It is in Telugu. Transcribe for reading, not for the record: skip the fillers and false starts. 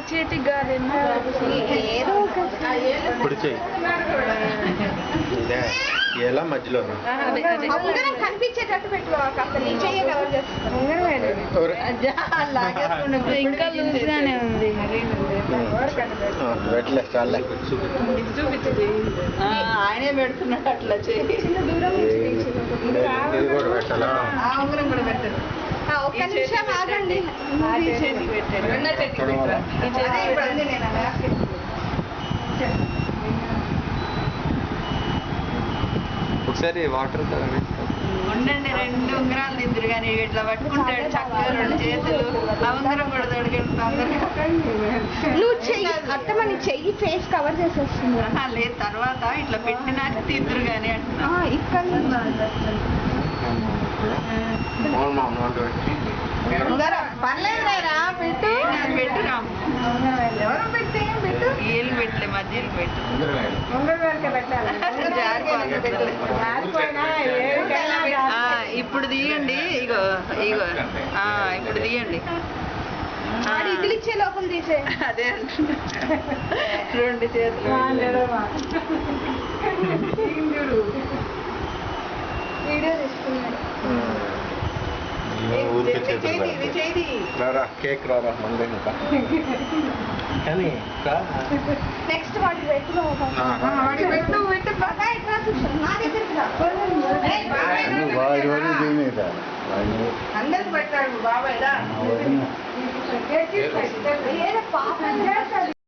చేతికి కాదేమో ఏదో ఇప్పుడు చెయ్యి ఎలా మధ్యలో కనిపించేటట్టు పెట్టు ఇంకా లూజ్ గానే ఉంది చూపించింది ఆయనే పెడుతున్నాడు అట్లా చేయి ఉంగరం కూడా పెట్టారు ఒక్క నిమిషం ఆగండి ఒకసారి వాటర్ ఉండండి 2 ఉంగరాలు దిద్దురు కానీ ఇట్లా పట్టుకుంటాడు చక్కగా 2 చేతులు ఆ ఉంగరం కూడా నువ్వు చెయ్యి అత్తమని చెయ్యి ఫేస్ కవర్ చేసేస్తుంది లేదు తర్వాత ఇట్లా పెట్టినాక తిద్దురు కానీ అంటున్నా ఇక్కడ పర్లేదు రా పెట్టు పెట్టు రాము ఎవరు పెట్టే పెట్టు ఏళ్ళు పెట్టలే మధ్యలో పెట్టు ఇప్పుడు తీయండి ఇగో ఇగో ఇప్పుడు తీయండి ఇడ్లీ ఇచ్చే లోపల తీసే అదే అంటున్నా 2 చేతులు వీడియో తీసుకున్నాడు కేక్ రారా మంది కానీ నెక్స్ట్ వాటి పెట్టు పెట్టు బాగా ఎట్లా నా దగ్గర అందరికి పెట్టాడు బాబాయ్ పాపం